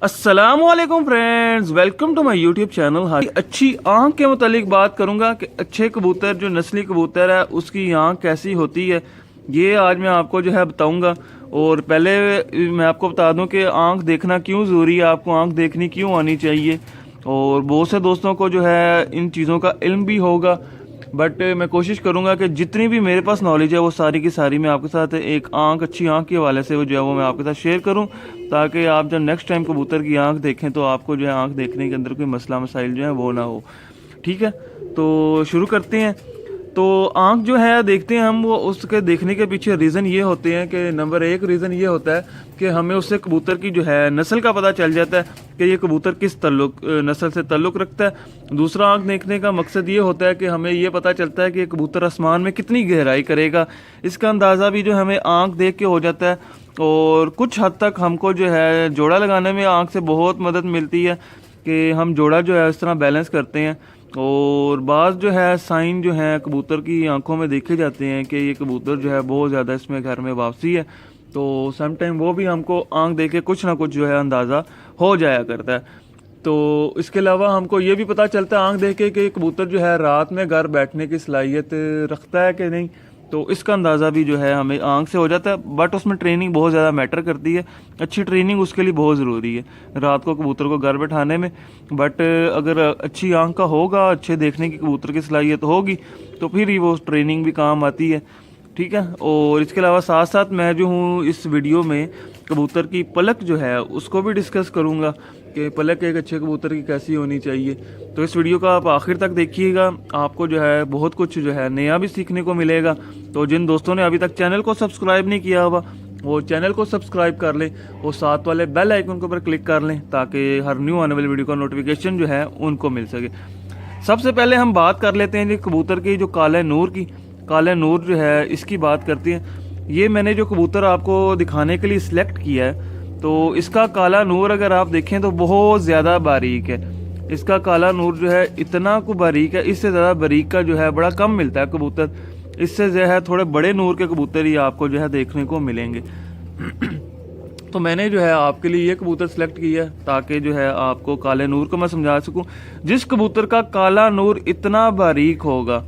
अस्सलामुअलैकुम friends, welcome to my YouTube channel. हाँ, अच्छी आंख के मुतालिक बात करूंगा कि अच्छे कबूतर जो नस्ली कबूतर है उसकी आंख कैसी होती है, ये आज मैं आपको जो है बताऊंगा। और पहले मैं आपको बता दूं कि आंख देखना क्यों ज़रूरी है, आपको आंख देखनी क्यों आनी चाहिए। और बहुत से दोस्तों को जो है इन चीज़ों का इल्म भी होगा, बट मैं कोशिश करूंगा कि जितनी भी मेरे पास नॉलेज है वो सारी की सारी मैं आपके साथ एक अच्छी आंख के हवाले से वो जो है वो मैं आपके साथ शेयर करूं, ताकि आप जब नेक्स्ट टाइम कबूतर की आंख देखें तो आपको जो है आंख देखने के अंदर कोई मसला मसाइल जो है वो ना हो। ठीक है, तो शुरू करते हैं। तो आंख जो है देखते हैं हम, वो उसके देखने के पीछे रीज़न ये होते हैं कि नंबर एक रीज़न ये होता है कि हमें उससे कबूतर की जो है नस्ल का पता चल जाता है कि ये कबूतर किस नस्ल से ताल्लुक़ रखता है। दूसरा, आंख देखने का मकसद ये होता है कि हमें ये पता चलता है कि कबूतर आसमान में कितनी गहराई करेगा, इसका अंदाज़ा भी जो हमें आंख देख के हो जाता है। और कुछ हद तक हमको जो है जोड़ा लगाने में आंख से बहुत मदद मिलती है कि हम जोड़ा जो है इस तरह बैलेंस करते हैं। और बाज़ जो है साइन जो है कबूतर की आंखों में देखे जाते हैं कि ये कबूतर जो है बहुत ज़्यादा इसमें घर में वापसी है, तो सम टाइम वो भी हमको आंख देख के कुछ ना कुछ जो है अंदाज़ा हो जाया करता है। तो इसके अलावा हमको ये भी पता चलता है आंख देख के कि कबूतर जो है रात में घर बैठने की सलाहियत रखता है कि नहीं, तो इसका अंदाज़ा भी जो है हमें आंख से हो जाता है। बट उसमें ट्रेनिंग बहुत ज़्यादा मैटर करती है, अच्छी ट्रेनिंग उसके लिए बहुत ज़रूरी है रात को कबूतर को घर बैठाने में। बट अगर अच्छी आंख का होगा, अच्छे देखने की कबूतर की सलाहियत होगी, तो फिर ही वो ट्रेनिंग भी काम आती है। ठीक है, और इसके अलावा साथ साथ मैं जो हूँ इस वीडियो में कबूतर की पलक जो है उसको भी डिस्कस करूँगा कि पलक एक अच्छे कबूतर की कैसी होनी चाहिए। तो इस वीडियो का आप आखिर तक देखिएगा, आपको जो है बहुत कुछ जो है नया भी सीखने को मिलेगा। तो जिन दोस्तों ने अभी तक चैनल को सब्सक्राइब नहीं किया हुआ वो चैनल को सब्सक्राइब कर लें और साथ वाले बेल आइकन के ऊपर क्लिक कर लें, ताकि हर न्यू आने वाली वीडियो का नोटिफिकेशन जो है उनको मिल सके। सबसे पहले हम बात कर लेते हैं जी कबूतर की जो काले नूर की। काले नूर जो है इसकी बात करते हैं। ये मैंने जो कबूतर आपको दिखाने के लिए सिलेक्ट किया है, तो इसका काला नूर अगर आप देखें तो बहुत ज़्यादा बारीक है। इसका काला नूर जो है इतना को बारीक है, इससे ज़्यादा बारीक का जो है बड़ा कम मिलता है कबूतर। इससे जो है थोड़े बड़े नूर के कबूतर ही आपको जो है देखने को मिलेंगे। तो मैंने जो है आपके लिए ये कबूतर सेलेक्ट किया है ताकि जो है आपको काले नूर को मैं समझा सकूं। जिस कबूतर का काला नूर इतना बारीक होगा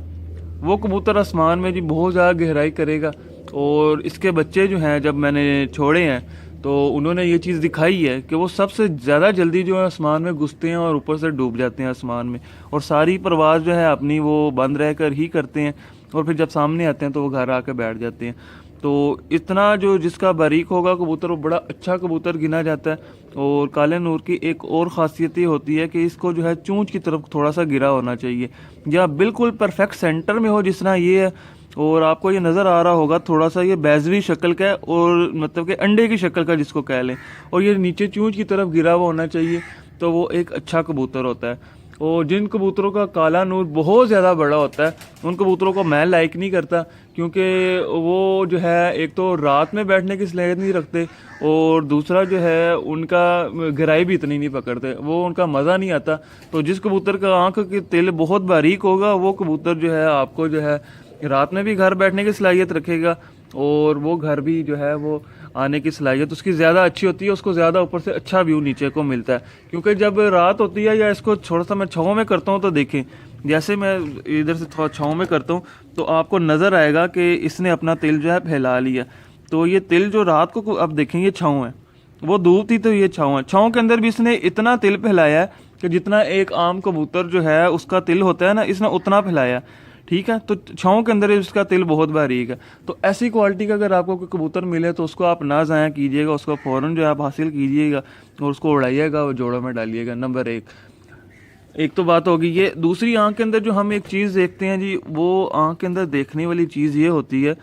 वो कबूतर आसमान में जी बहुत ज़्यादा गहराई करेगा। और इसके बच्चे जो हैं जब मैंने छोड़े हैं तो उन्होंने ये चीज़ दिखाई है कि वो सबसे ज़्यादा जल्दी जो है आसमान में घुसते हैं और ऊपर से डूब जाते हैं आसमान में, और सारी परवाज़ जो है अपनी वो बंद रह कर ही करते हैं, और फिर जब सामने आते हैं तो वो घर आके बैठ जाते हैं। तो इतना जो जिसका बारीक होगा कबूतर वो बड़ा अच्छा कबूतर गिना जाता है। और काले नूर की एक और ख़ासियत ये होती है कि इसको जो है चूंच की तरफ थोड़ा सा गिरा होना चाहिए, या बिल्कुल परफेक्ट सेंटर में हो जिस तरह ये है। और आपको ये नज़र आ रहा होगा थोड़ा सा ये बैजवी शक्ल का है, और मतलब कि अंडे की शक्ल का जिसको कह लें, और ये नीचे चूंच की तरफ गिरा हुआ होना चाहिए, तो वो एक अच्छा कबूतर होता है। और जिन कबूतरों का काला नूर बहुत ज़्यादा बड़ा होता है उन कबूतरों को मैं लाइक नहीं करता, क्योंकि वो जो है एक तो रात में बैठने की सलाहियत नहीं रखते, और दूसरा जो है उनका गहराई भी इतनी नहीं पकड़ते, वो उनका मज़ा नहीं आता। तो जिस कबूतर का आँख की तिल बहुत बारीक होगा वो कबूतर जो है आपको जो है रात में भी घर बैठने की सलाहियत रखेगा, और वो घर भी जो है वो आने की सलाहियत उसकी ज़्यादा अच्छी होती है, उसको ज़्यादा ऊपर से अच्छा व्यू नीचे को मिलता है। क्योंकि जब रात होती है, या इसको थोड़ा सा मैं छाँव में करता हूँ तो देखें, जैसे मैं इधर से थोड़ा छाँव में करता हूँ तो आपको नज़र आएगा कि इसने अपना तिल जो है फैला लिया। तो ये तिल जो रात को अब देखें ये छाँव है, वो धूप थी तो ये छाँव है। छाँव के अंदर भी इसने इतना तिल फैलाया है कि जितना एक आम कबूतर जो है उसका तिल होता है ना, इसने उतना फैलाया। ठीक है, तो छाँव के अंदर इसका तिल बहुत बारीक है। तो ऐसी क्वालिटी का अगर आपको कोई कबूतर मिले तो उसको आप ना ज़ाया कीजिएगा, उसको फ़ौरन जो है आप हासिल कीजिएगा और उसको उड़ाइएगा और जोड़ों में डालिएगा। नंबर एक तो बात होगी ये। दूसरी, आँख के अंदर जो हम एक चीज़ देखते हैं जी, वो आँख के अंदर देखने वाली चीज़ ये होती है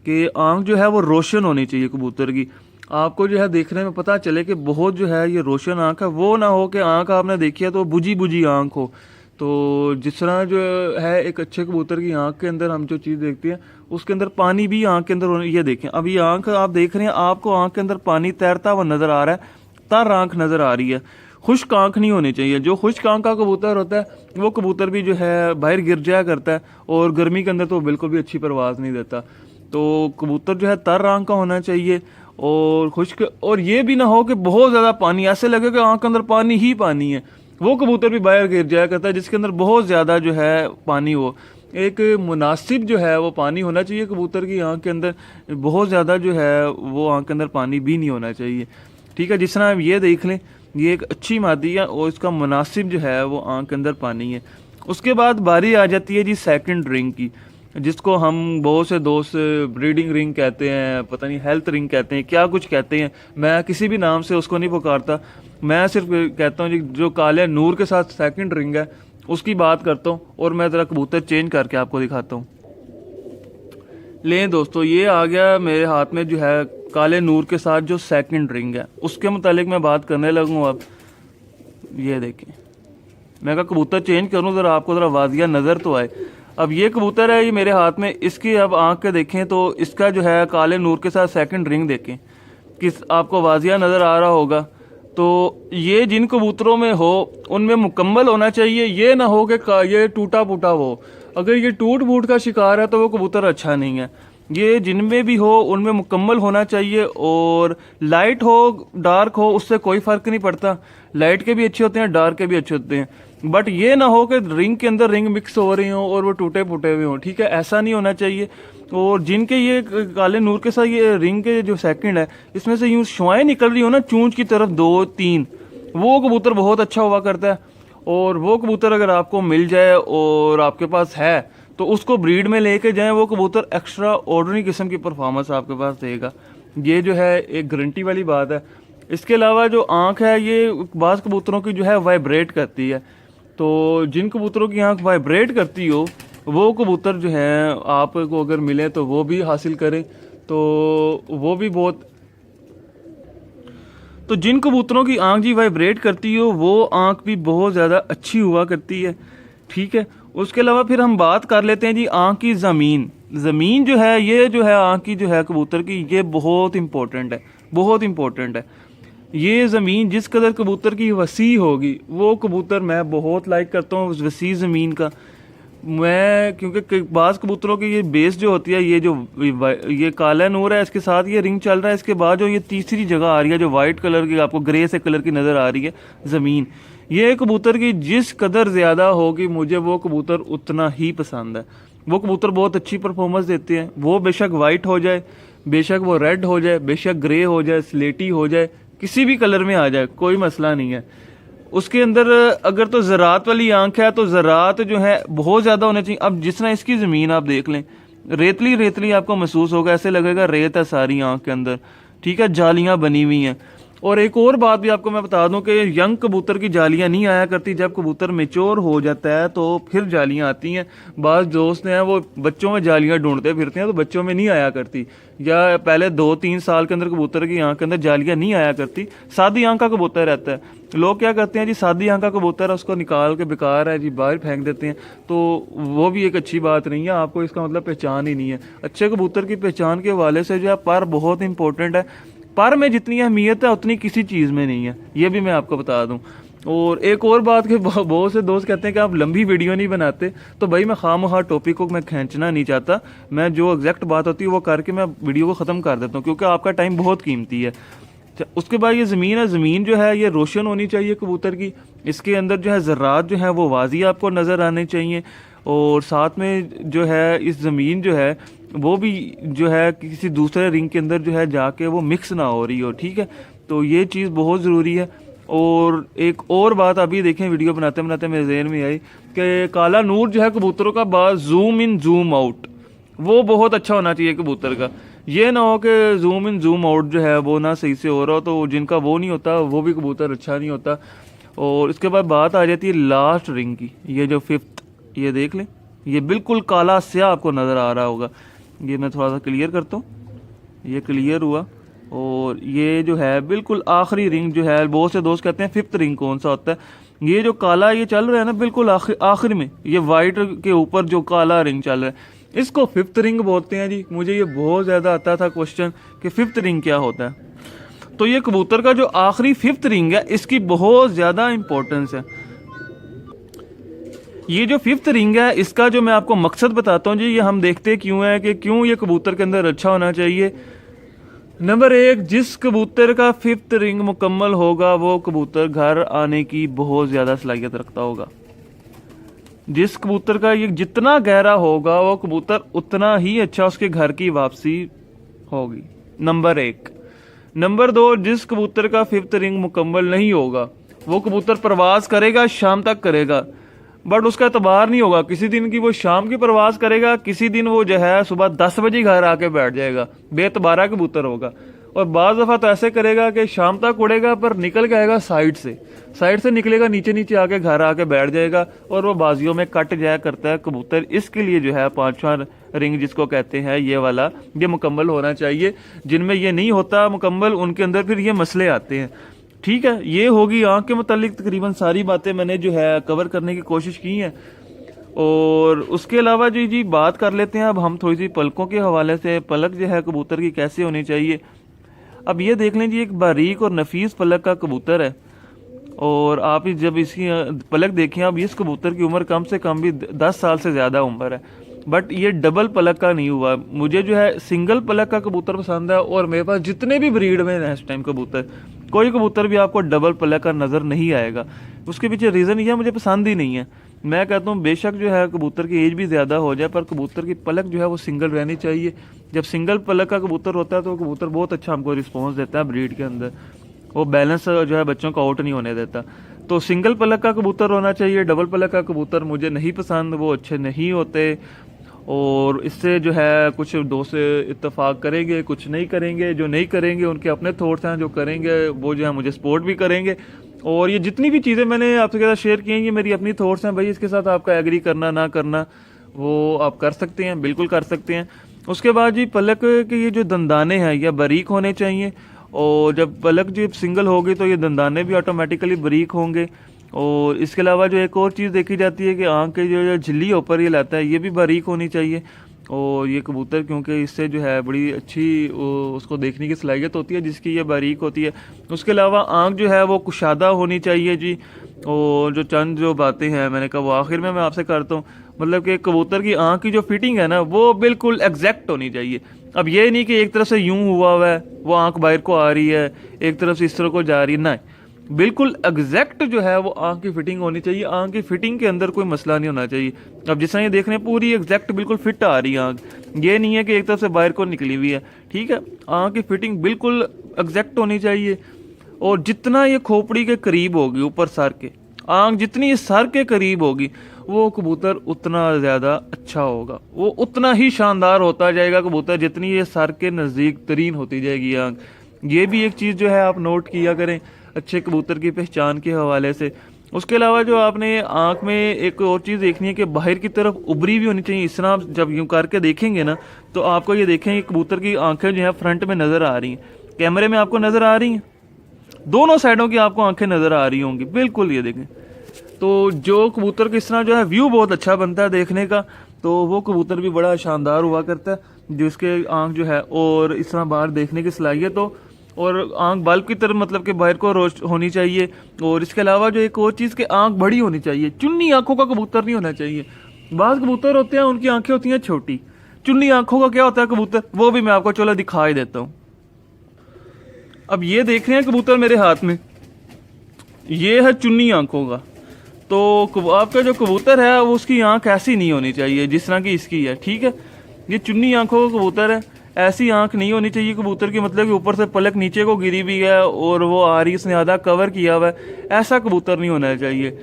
कि आँख जो है वो रोशन होनी चाहिए कबूतर की। आपको जो है देखने में पता चले कि बहुत जो है ये रोशन आँख है, वो ना हो कि आँख आपने देखी है तो बुझी बुझी आँख हो। तो जिस तरह जो है एक अच्छे कबूतर की आंख के अंदर हम जो चीज़ देखते हैं उसके अंदर पानी भी आंख के अंदर ये देखें, अब ये आंख आप देख रहे हैं, आपको आंख के अंदर पानी तैरता हुआ नज़र आ रहा है, तर आंख नज़र आ रही है। खुश्क आंख नहीं होनी चाहिए। जो खुश्क आंख का कबूतर होता है वो कबूतर भी जो है बाहर गिर जाया करता है, और गर्मी के अंदर तो बिल्कुल भी अच्छी परवाज़ नहीं देता। तो कबूतर जो है तर आंख का होना चाहिए, और खुश्क, और ये भी ना हो कि बहुत ज़्यादा पानी, ऐसे लगे कि आँख के अंदर पानी ही पानी है। वो कबूतर भी बाहर गिर जाया करता है जिसके अंदर बहुत ज़्यादा जो है पानी हो। एक मुनासिब जो है वो पानी होना चाहिए कबूतर की आँख के अंदर, बहुत ज़्यादा जो है वो आँख के अंदर पानी भी नहीं होना चाहिए। ठीक है, जिस तरह आप ये देख लें, ये एक अच्छी मादी है और इसका मुनासिब जो है वो आँख के अंदर पानी है। उसके बाद बारी आ जाती है जी सेकंड रिंग की, जिसको हम बहुत से दोस्त ब्रीडिंग रिंग कहते हैं, पता नहीं हेल्थ रिंग कहते हैं, क्या कुछ कहते हैं। मैं किसी भी नाम से उसको नहीं पुकारता, मैं सिर्फ कहता हूँ जी जो काले नूर के साथ सेकंड रिंग है उसकी बात करता हूँ। और मैं ज़रा कबूतर चेंज करके आपको दिखाता हूँ। लें दोस्तों, ये आ गया मेरे हाथ में जो है काले नूर के साथ जो सेकंड रिंग है, उसके मुतालिक मैं बात करने लगूँ। अब ये देखें, मैं कहा कबूतर चेंज करूँ ज़रा आपको ज़रा वाजिया नज़र तो आए। अब ये कबूतर है, ये मेरे हाथ में, इसकी अब आँख के देखें तो इसका जो है काले नूर के साथ सेकंड रिंग देखें, किस आपको वाजिया नज़र आ रहा होगा। तो ये जिन कबूतरों में हो उनमें मुकम्मल होना चाहिए, ये ना हो कि ये टूटा फूटा हो। अगर ये टूट फूट का शिकार है तो वो कबूतर अच्छा नहीं है। ये जिनमें भी हो उनमें मुकम्मल होना चाहिए, और लाइट हो डार्क हो उससे कोई फ़र्क नहीं पड़ता, लाइट के भी अच्छे होते हैं डार्क के भी अच्छे होते हैं। बट ये ना हो कि रिंग के अंदर रिंग मिक्स हो रही हो और वो टूटे फूटे हुए हों। ठीक है, ऐसा नहीं होना चाहिए। और जिनके ये काले नूर के साथ ये रिंग के जो सेकंड है, इसमें से यूं शुआएं निकल रही हो ना चूंच की तरफ 2-3, वो कबूतर बहुत अच्छा हुआ करता है। और वो कबूतर अगर आपको मिल जाए और आपके पास है तो उसको ब्रीड में लेके जाएं, वो कबूतर एक्स्ट्रा ऑर्डिनरी किस्म की परफॉर्मेंस आपके पास देगा। ये जो है एक गारंटी वाली बात है। इसके अलावा जो आँख है ये बाज़ कबूतरों की जो है वाइब्रेट करती है, तो जिन कबूतरों की आँख वाइब्रेट करती हो वो कबूतर जो हैं आपको अगर मिले तो वो भी हासिल करें, तो वो भी बहुत। तो जिन कबूतरों की आँख जी वाइब्रेट करती हो वो आँख भी बहुत ज़्यादा अच्छी हुआ करती है। ठीक है, उसके अलावा फिर हम बात कर लेते हैं जी आँख की ज़मीन जो है, ये जो है आँख की जो है कबूतर की, ये बहुत इंपॉर्टेंट है, बहुत इंपॉर्टेंट है। ये ज़मीन जिस कदर कबूतर की वसी होगी, वो कबूतर मैं बहुत लाइक करता हूँ उस वसी ज़मीन का। मैं क्योंकि बाज़ कबूतरों की ये बेस जो होती है, ये काला नूर है, इसके साथ ये रिंग चल रहा है, इसके बाद जो ये तीसरी जगह आ रही है जो वाइट कलर की आपको ग्रे से कलर की नज़र आ रही है ज़मीन, ये कबूतर की जिस कदर ज़्यादा होगी मुझे वो कबूतर उतना ही पसंद है। वो कबूतर बहुत अच्छी परफॉर्मेंस देते हैं, वो बेशक वाइट हो जाए, बेशक वो रेड हो जाए, बेशक ग्रे हो जाए, स्लेटी हो जाए, किसी भी कलर में आ जाए, कोई मसला नहीं है। उसके अंदर अगर तो ज़रात वाली आंख है तो ज़रात जो है बहुत ज़्यादा होने चाहिए। अब जिस तरह इसकी ज़मीन आप देख लें, रेतली रेतली आपको महसूस होगा, ऐसे लगेगा रेत है सारी आंख के अंदर। ठीक है, जालियाँ बनी हुई हैं। और एक और बात भी आपको मैं बता दूं कि यंग कबूतर की जालियां नहीं आया करती, जब कबूतर मेच्योर हो जाता है तो फिर जालियां आती हैं। बाज़ दोस्त हैं वो बच्चों में जालियां ढूंढते फिरते हैं, तो बच्चों में नहीं आया करती, या पहले 2-3 साल के अंदर कबूतर की आंख के अंदर जालियां नहीं आया करती। सादी आंख का कबूतर रहता है, लोग क्या करते हैं जी, सादी आंख का कबूतर है उसको निकाल के बेकार है जी बाहर फेंक देते हैं, तो वो भी एक अच्छी बात नहीं है। आपको इसका मतलब पहचान ही नहीं है। अच्छे कबूतर की पहचान के हवाले से जो है पर बहुत इंपॉर्टेंट है। पर में जितनी अहमियत है उतनी किसी चीज़ में नहीं है, ये भी मैं आपको बता दूं। और एक और बात कि बहुत से दोस्त कहते हैं कि आप लंबी वीडियो नहीं बनाते, तो भाई मैं खामखा टॉपिक को मैं खींचना नहीं चाहता, मैं जो एग्जैक्ट बात होती है वो करके मैं वीडियो को ख़त्म कर देता हूँ, क्योंकि आपका टाइम बहुत कीमती है। उसके बाद ये ज़मीन है, ज़मीन जो है ये रोशन होनी चाहिए कबूतर की, इसके अंदर जो है ज़रात जो है वो वाज़ी आपको नज़र आने चाहिए, और साथ में जो है इस ज़मीन जो है वो भी जो है किसी दूसरे रिंग के अंदर जो है जाके वो मिक्स ना हो रही हो। ठीक है, तो ये चीज़ बहुत ज़रूरी है। और एक और बात अभी देखें, वीडियो बनाते बनाते मेरे जहन में आई कि काला नूर जो है कबूतरों का बात जूम इन जूम आउट वो बहुत अच्छा होना चाहिए कबूतर का। ये ना हो कि जूम इन जूम आउट जो है वो ना सही से हो रहा हो, तो जिनका वो नहीं होता वो भी कबूतर अच्छा नहीं होता। और इसके बाद बात आ जाती है लास्ट रिंग की, ये जो 5th, ये देख लें, ये बिल्कुल काला स्याह आपको नज़र आ रहा होगा। ये मैं थोड़ा सा क्लियर करता हूँ, ये क्लियर हुआ। और ये जो है बिल्कुल आखिरी रिंग जो है, बहुत से दोस्त कहते हैं 5th रिंग कौन सा होता है, ये जो काला ये चल रहा है ना बिल्कुल आखिर में, ये वाइट के ऊपर जो काला रिंग चल रहा है, इसको 5th रिंग बोलते हैं जी। मुझे ये बहुत ज़्यादा आता था क्वेश्चन कि 5th रिंग क्या होता है, तो ये कबूतर का जो आखिरी 5th रिंग है इसकी बहुत ज़्यादा इंपॉर्टेंस है। ये जो 5th रिंग है इसका जो मैं आपको मकसद बताता हूँ जी, ये हम देखते क्यों है कि क्यों ये कबूतर के अंदर अच्छा होना चाहिए। नंबर 1, जिस कबूतर का 5th रिंग मुकम्मल होगा वो कबूतर घर आने की बहुत ज्यादा सलाहियत रखता होगा। जिस कबूतर का ये जितना गहरा होगा वो कबूतर उतना ही अच्छा उसके घर की वापसी होगी। नंबर 1। नंबर 2, जिस कबूतर का 5th रिंग मुकम्मल नहीं होगा वो कबूतर परवाज करेगा, शाम तक करेगा, बट उसका एतबार नहीं होगा। किसी दिन की वो शाम की परवाज करेगा, किसी दिन वो जो है सुबह 10 बजे घर आके बैठ जाएगा, बेतबारा कबूतर होगा। और बाज़ दफ़ा तो ऐसे करेगा कि शाम तक उड़ेगा पर निकल के आएगा साइड से निकलेगा, नीचे नीचे आके घर आके बैठ जाएगा और वो बाजियों में कट जाया करता है कबूतर। इसके लिए जो है 5वां रिंग जिसको कहते हैं ये वाला, ये मुकम्मल होना चाहिए। जिनमें ये नहीं होता मुकम्मल उनके अंदर फिर ये मसले आते हैं। ठीक है, ये होगी आंख के मुतालिक तकरीबन सारी बातें मैंने जो है कवर करने की कोशिश की है। और उसके अलावा जी बात कर लेते हैं अब हम थोड़ी सी पलकों के हवाले से। पलक जो है कबूतर की कैसे होनी चाहिए। अब ये देख लें जी, एक बारीक और नफीस पलक का कबूतर है और आप जब इसकी पलक देखें, अब इस कबूतर की उम्र कम से कम भी 10 साल से ज़्यादा उम्र है, बट ये डबल पलक का नहीं हुआ। मुझे जो है सिंगल पलक का कबूतर पसंद है और मेरे पास जितने भी ब्रीड में है इस टाइम कबूतर, कोई कबूतर भी आपको डबल पलक का नज़र नहीं आएगा। उसके पीछे रीज़न यह मुझे पसंद ही नहीं है। मैं कहता हूँ बेशक जो है कबूतर की एज भी ज़्यादा हो जाए पर कबूतर की पलक जो है वो सिंगल रहनी चाहिए। जब सिंगल पलक का कबूतर होता है तो कबूतर बहुत अच्छा हमको रिस्पॉन्स देता है ब्रीड के अंदर, वो बैलेंस जो है बच्चों को आउट नहीं होने देता। तो सिंगल पलक का कबूतर होना चाहिए। डबल पलक का कबूतर मुझे नहीं पसंद, वो अच्छे नहीं होते। और इससे जो है कुछ दोस्त इत्तेफाक करेंगे, कुछ नहीं करेंगे। जो नहीं करेंगे उनके अपने थॉट्स हैं, जो करेंगे वो जो है मुझे सपोर्ट भी करेंगे। और ये जितनी भी चीज़ें मैंने आपके साथ शेयर की हैं ये मेरी अपनी थॉट्स हैं भाई, इसके साथ आपका एग्री करना ना करना वो आप कर सकते हैं, बिल्कुल कर सकते हैं। उसके बाद जी पलक के ये जो दंदाने हैं ये बारीक होने चाहिए और जब पलक जो सिंगल होगी तो ये दंदाने भी ऑटोमेटिकली बारीक होंगे। और इसके अलावा जो एक और चीज़ देखी जाती है कि आँख के जो झिल्ली ऊपर ये लाता है ये भी बारीक होनी चाहिए। और ये कबूतर क्योंकि इससे जो है बड़ी अच्छी उसको देखने की सलाहियत होती है जिसकी ये बारीक होती है। उसके अलावा आँख जो है वो कुशादा होनी चाहिए जी। और जो चंद जो बातें हैं मैंने कहा वो आखिर में मैं आपसे करता हूँ, मतलब कि कबूतर की आँख की जो फिटिंग है ना वो बिल्कुल एग्जैक्ट होनी चाहिए। अब ये नहीं कि एक तरफ से यूं हुआ है वो आँख बाहर को आ रही है, एक तरफ से इस तरह को जा रही है, नहीं, बिल्कुल एग्जैक्ट जो है वो आँख की फिटिंग होनी चाहिए। आँख की फिटिंग के अंदर कोई मसला नहीं होना चाहिए। अब जिस तरह ये देख रहे हैं पूरी एग्जैक्ट बिल्कुल फिट आ रही है आँख, ये नहीं है कि एक तरफ से बाहर को निकली हुई है। ठीक है, आँख की फिटिंग बिल्कुल एग्जैक्ट होनी चाहिए। और जितना ये खोपड़ी के करीब होगी ऊपर सर के, आँख जितनी सर के करीब होगी वो कबूतर उतना ज़्यादा अच्छा होगा, वो उतना ही शानदार होता जाएगा कबूतर जितनी ये सर के नज़दीक तरीन होती जाएगी आँख। ये भी एक चीज़ जो है आप नोट किया करें अच्छे कबूतर की पहचान के हवाले से। उसके अलावा जो आपने आँख में एक और चीज़ देखनी है कि बाहर की तरफ उभरी भी होनी चाहिए। इस तरह आप जब यूँ करके देखेंगे ना तो आपको ये देखेंगे कबूतर की आंखें जो है फ्रंट में नज़र आ रही हैं। कैमरे में आपको नज़र आ रही हैं, दोनों साइडों की आपको आंखें नज़र आ रही होंगी, बिल्कुल ये देखें। तो जो कबूतर की इस तरह जो है व्यू बहुत अच्छा बनता है देखने का, तो वो कबूतर भी बड़ा शानदार हुआ करता है जिसके आँख जो है और इस तरह बाहर देखने की सलाहियत हो और आंख बल्ब की तरफ मतलब कि बाहर को रोश होनी चाहिए। और इसके अलावा जो एक और चीज़ कि आंख बड़ी होनी चाहिए, चुन्नी आंखों का कबूतर नहीं होना चाहिए। बाज़ कबूतर होते हैं उनकी आंखें होती हैं छोटी, चुन्नी आंखों का क्या होता है कबूतर, वो भी मैं आपको चलो दिखा ही देता हूँ। अब ये देख रहे हैं कबूतर मेरे हाथ में, ये है चुन्नी आंखों का। तो आपका जो कबूतर है वो उसकी आंख ऐसी नहीं होनी चाहिए जिस तरह की इसकी है। ठीक है, ये चुन्नी आंखों का कबूतर है, ऐसी आंख नहीं होनी चाहिए कबूतर की, मतलब कि ऊपर से पलक नीचे को गिरी हुई है और वो आ रही इसने आधा कवर किया हुआ है, ऐसा कबूतर नहीं होना चाहिए।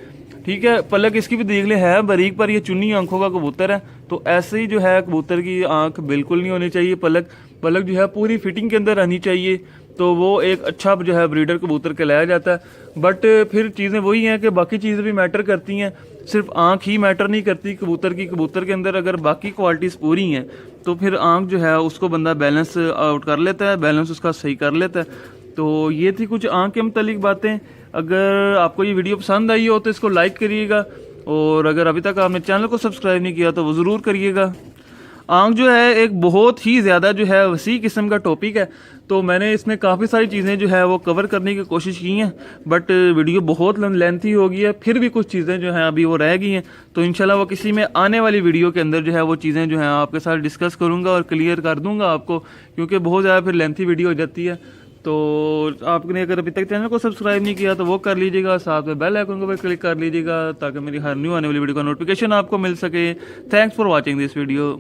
ठीक है, पलक इसकी भी देख ले है बारीक पर ये चुन्नी आंखों का कबूतर है, तो ऐसे ही जो है कबूतर की आंख बिल्कुल नहीं होनी चाहिए। पलक जो है पूरी फिटिंग के अंदर रहनी चाहिए, तो वो एक अच्छा जो है ब्रीडर कबूतर कहलाया जाता है। बट फिर चीज़ें वही हैं कि बाकी चीज़ें भी मैटर करती हैं, सिर्फ आंख ही मैटर नहीं करती कबूतर की। कबूतर के अंदर अगर बाकी क्वालिटीज़ पूरी हैं तो फिर आंख जो है उसको बंदा बैलेंस आउट कर लेता है, बैलेंस उसका सही कर लेता है। तो ये थी कुछ आंख के मुतालिक बातें। अगर आपको ये वीडियो पसंद आई हो तो इसको लाइक करिएगा और अगर अभी तक आपने चैनल को सब्सक्राइब नहीं किया तो वो ज़रूर करिएगा। आंख जो है एक बहुत ही ज़्यादा जो है वसी किस्म का टॉपिक है, तो मैंने इसमें काफ़ी सारी चीज़ें जो है वो कवर करने की कोशिश की हैं, बट वीडियो बहुत लेंथी हो गई है, फिर भी कुछ चीज़ें जो हैं अभी वो रह गई हैं। तो इंशाल्लाह वो किसी में आने वाली वीडियो के अंदर जो है वो चीज़ें जो हैं आपके साथ डिस्कस करूँगा और क्लियर कर दूँगा आपको, क्योंकि बहुत ज़्यादा फिर लेंथी वीडियो हो जाती है। तो आपने अगर अभी तक चैनल को सब्सक्राइब नहीं किया तो वो कर लीजिएगा, साथ में बेल आइकन को भी क्लिक कर लीजिएगा ताकि मेरी हर न्यू आने वाली वीडियो का नोटिफिकेशन आपको मिल सके। Thanks for watching this video.